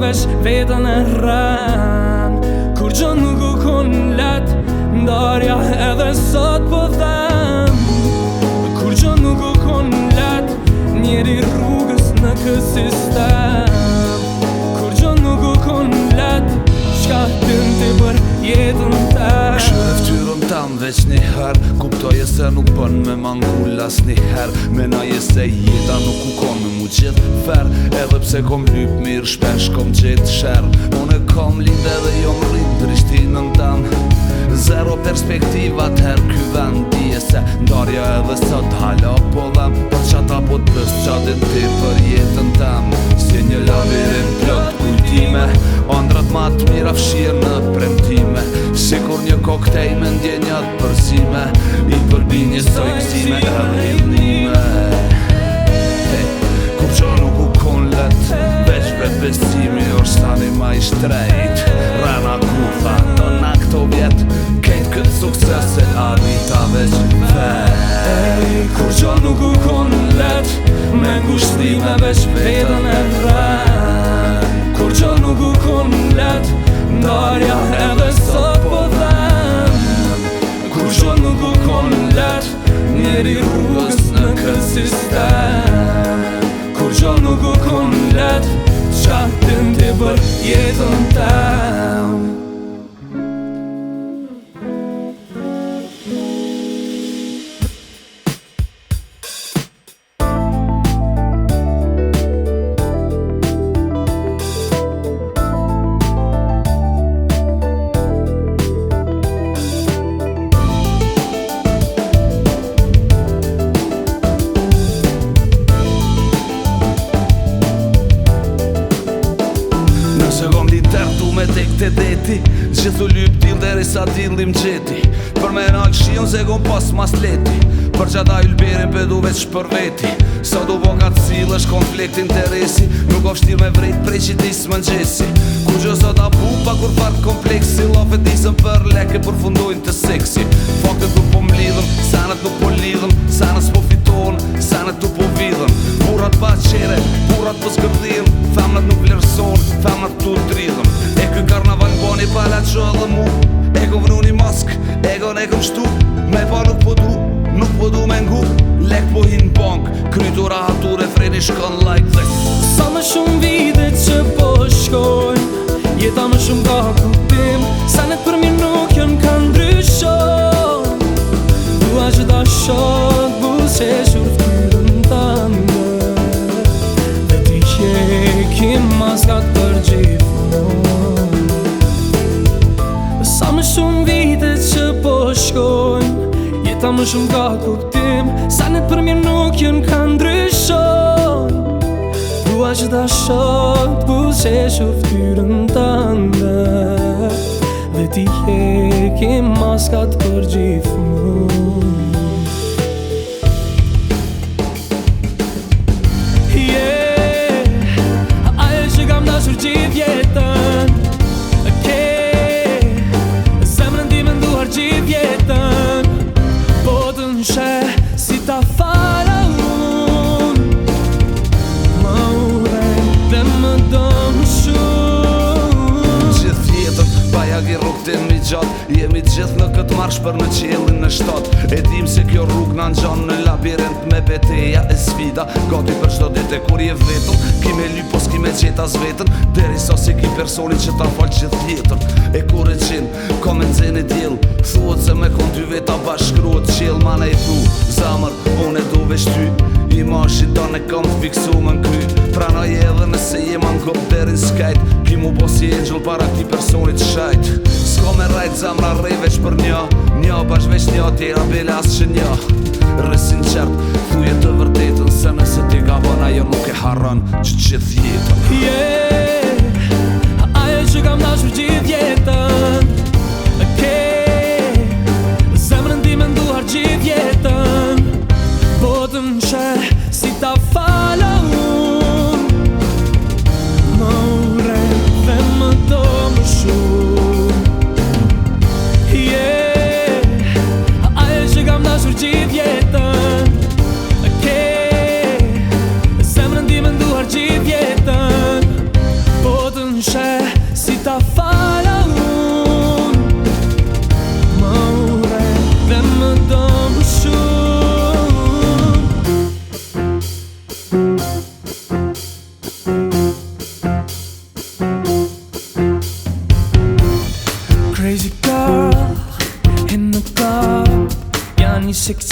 veç vetën e rran. Kur gjë nuk u kon let, ndarja edhe sot po them. Kur gjë nuk u kon let, njeri rrugës në këtë sistem. Kur gjë nuk u kon let, çka din ti për jetën te? Shërë ftyrën tam veç njëherë, kuptoje se nuk bën me mangull as njëherë. Menaje se jeta nuk u kon me mu gjithë fer, edhe pse kom lyp mirë shpesh kom gjithë sherë. Unë kom lind edhe jom rrit Prishtinën tam, zero perspektiva t'herë ky vend. Dije se ndarja edhe sot hala po dhem, për qata po t'bës qatin ti për jetën tam. Si një labirint plot kujtime, andrat ma t'mira fshirë në premtime. Sikur një koktejl me ndjenjat përzime, i përbi një soj gzime edhe ilnime. Kur që nuk u kon let, veç vet bestimi është tani ma i shtrejt. Rana kufa në na këto vjet, kejt këtë sukses e arita veç vet. Kur që nuk u kon let, me ngushtime veç vetën e rran. Kur që nuk u kon let, ndarja edhe sot po them. Kur që nuk u kon let, njeri rrugës në këtë sistem. Kur që nuk u kon let, qa din ti për jetën tem? Nëse kom liter du me tek të deti, gjithu lyp t'il deri sa t'illim gjeti. Për me nalë shion se kom pas mas leti, për që ata ylberin pedu veç për veti. Sa du bo ka t'cil është konflikt interesi, nuk o fshtir me vrejt prej që disë më nxesi. Kur gjë sot a pupa kur fart kompleksi, lafet disën për leke përfundojnë të seksi. Faktet nuk po m'lidhën, sanet nuk po lidhën, sanet s'po fiton, sanet nuk po vidhën. Burrat pa qere, burrat po zgërdhijën, femnat nuk vlerëson, femnat tu t'ridhën. E ky karnaval boni pala që edhe mu, e kom vënu një mask, e kom shtu, me pa nuk po du me ngu. Lek po hin bank, krytura hature freni shkon like this. Sa më shumë vite që po shkojnë, jeta më shumë ka kuptim, sanet për mirë nuk jën ka ndryshon. Dua që ta shot buzëqeshur ftyrën tënde, dhe ti qekim maskat për gjithmonë. Sa më shumë vite që po shkojnë, jeta më shumë ka kuptim, sanet për mirë nuk jën ka ndryshon. Dua që ta shot buzëqeshur ftyrën tënde, dhe ti hekim maskat për gjithmonë. Ajo që kam dashur gjithë jetën, zemrën ti me nduar gjithë jetën, po të nshe si ta fala unë. Më urej dhe më dëmë shumë. Gjithë jetën, bajag i rrugtin mi gjatë, jemi gjithë në këtë marsh për në qelin në shtatë. E dim se kjo rrug në nxanë në labirint me beteja e sfida. Gati për qdo dite kur je vetën, ki me ly po s'ki me qeta zvetën, deri sa si ki personi që ta falë gjithë jetën. E kur e qinë, ka me nxen e djel, thuët se me kon dy veta bashkruat qel. Mana i thu, zamër, unë e du veç ty, i mashi don e kam t'fiksu më n'ky. Pranoj edhe nëse jema n'kop derin s'kajt, ki mu bo si angel para këti personit shajt. S'ka me rajt zamra rej veç për një bash veç një, tjera bele as që një. Rësin qert, thuje të vërtetën, se nëse ti ka bon ajo nuk e harron që gjithë jetën. Ajo që kam dashur gjithë jetën, zemrën ti me nduar gjithë jetën, po të nshe si ta fala unë. Më urej dhe më do më shumë. Ajo që kam dashur gjithë jetën, zemrën ti me nduar gjithë jetën,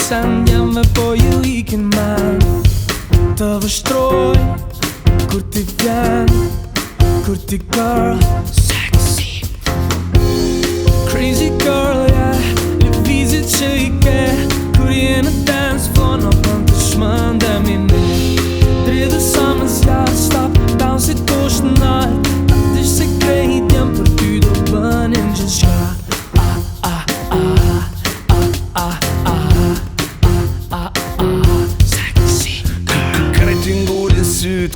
sendjeve po ju ikin men. Të vështroj kur ti vjen, kur ti girl sexy. Crazy girl, yeah, lëvizjet që i ke kur je në dance floor, në bën të shmëndemi ne. Dridhe sa më zjarë, stop, bounce it kush të nalt. Dish se krejt jem për ty do bënin gjithë shka.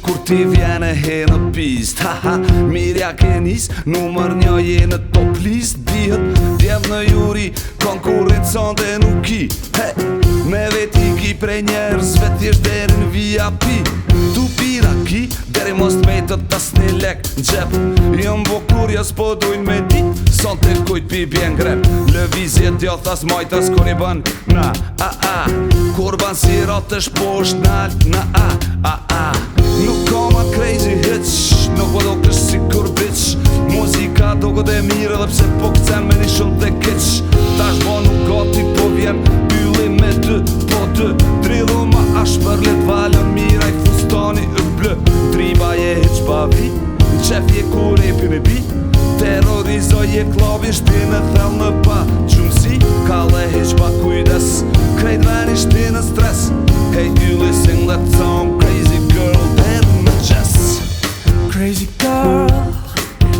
Kur ti vjene he në pist, haha, mirja ke nis, numër 1 je në top list. Dihet, djev në juri, konkurit sonde nuk ki. Hey, me veti ki prej njerëzve t'jesht deri në VIP. Tu pira ki, deri mos t'mejtët tas një lek në gjep. Jëm bo kurjes po dujnë me dit, son të kujt pi bjen grep. Lëvizje t'jothas majtas kur i bën na, kur ban si rotësh posht nalt, na, nuk kom atë crazy hitch, nuk po do kësh si kur bitch. Muzika do këtë e mire dhe pse po këcen me një shumë dhe kitsch. Tash bo nuk gati po vjen ylli me dë, po dë. Dridhu ma ashpër let valën mira i fustani e blë. Driba je hitch pa vi, qef je ku repi me bi. Terrorizoj je klobin shti në thell në pa gjumësi. Kalle hitch pa kujdes, krejt veni shti në stres. Hey ylli sing that song, crazy girl. Crazy girl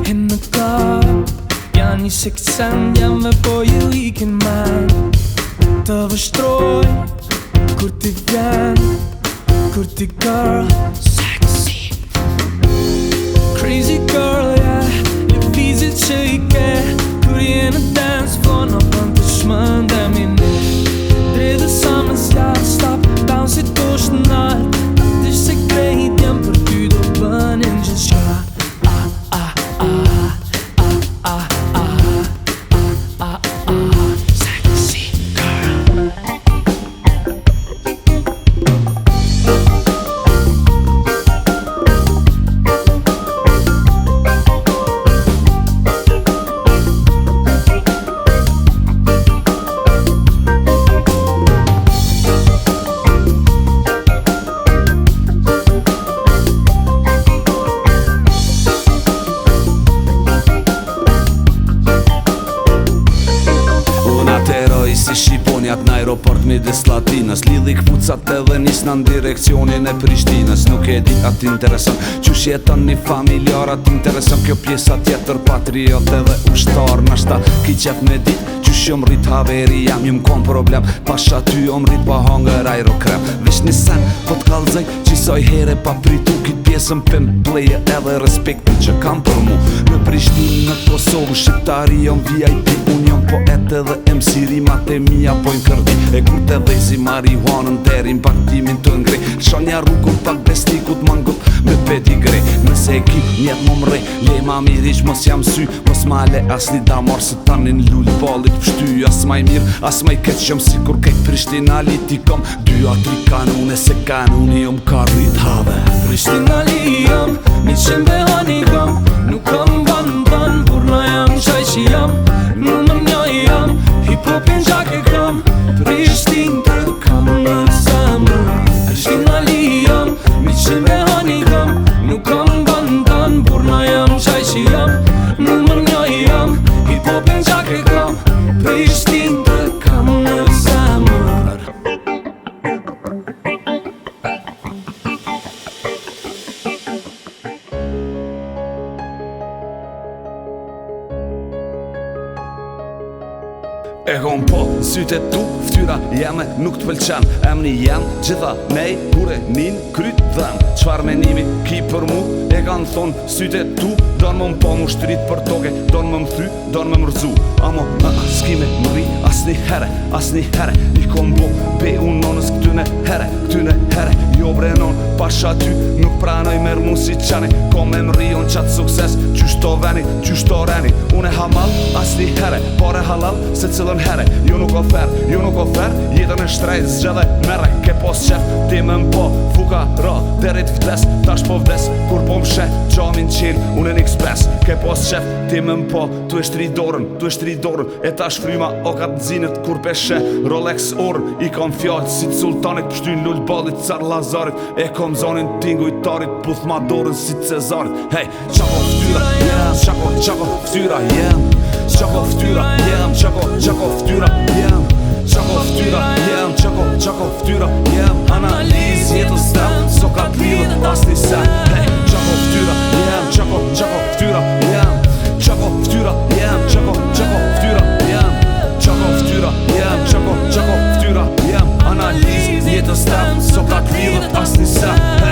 in the club, janë 6 sendjeve po ju ikin men. Të vështroj kur ti vjen, kur ti girl sexy. Crazy girl, yeah, lëvizjet që i ke kur je në dance floor, në bën të shmëndemi ne. Dridhe sa më zjarë, stop, bounce it kush të nalt. Dish se krejt jem për ty do bënin gjithë shka. Sexy girl. Si Shqiponjat në aeroport midis Latinës, lidhi këpucat edhe nis në direkcionin e Prishtinës. Nuk e di atë intereson qysh jeton një familjar, atë intereson kjo pjesa tjetër, patriot edhe ushtar. Nashta ki qef me dit qysh jom rrit haveri, jom kom problem. Pasha ty jom rrit pa hangër aerokrem. Vesh një sen po t'kallzoj qisoj here pa pritu kit pjesën pëm pleje edhe respektin që kam për mu. Në Prishtinë, në Kosovë, shqiptari jom VIP, unë jom poet edhe MC, rimat e mija pojnë kërdi. E kurt e dhezi marihuanën deri partimin të ngrej. Shonja rrugën pak besnikut mangut me pedigre. Nëse e ki njet më mrej, le ma miriq mos jam sy. Mos ma le as një damar se tanin lull ballit pështy. As maj mirë, as maj keq jom si kur kejt Prishtinali kom. 2 a 3 kanune se kanuni jom ka rrit have. Prishtinali jom, mi qembe hani kom. Nuk kom ban, burna jam qaj që jam. Numër 1 jam, hip-hopin gjak e kam. Prishtin të kam në zemër. Prishtinali jam, mi qembe hani kom. Nuk kom ban, burna jam qaj që jam. Numër 1 jam, hip-hopin gjak e kam. Prishtin të kam në zemër. E kom po, syte tu, ftyra jeme nuk t'pëlqen. Emni jem, gjitha nej, kure nin, kryt dhem. Qfar menimi ki për mu, e kan thon syte tu. Don më po mu shtrit për toke, don më thy, don më mërzu. Amo, s'ki me mëri, as një here. I kom bo, be unë nonës këtyne here. Jo brenon, pasha ty, nuk pranoj merë mu si qani. Kom e mëri unë qatë sukses, qysh to veni, qysh to reni. Une hamal, as një here, pare halal, se cilë Milën here, ju nuk ofer, jetën e shtrejt zgjedhe mere. Ke pos qef, ti me m'po, fuka ra, derit vdes, tash po vdes. Kur po m'she, qamin qil, unë e x5. Ke pos qef, ti me m'po, tu e shtri dorën, e tash fryma o ka t'zinët kur peshe. Rolex orën, i kam fjallë si t'sultanit, pështyn lull balit car Lazarit. E kom zonin t'ingujtarit, puth ma dorën si Cezarit. Hej, qako ftyra jem, qako ftyra jem, qako ftyra jem, qako ftyra jem, qako ftyra jem, qako ftyra jem. Analiz jetës tem, so ka t'lidhët asni sen. Hej, qako ftyra jem, qako ftyra jem, qako ftyra jem, qako ftyra jem, qako ftyra jem, qako ftyra jem. Analiz jetës tem, so ka t'lidhët asni sen.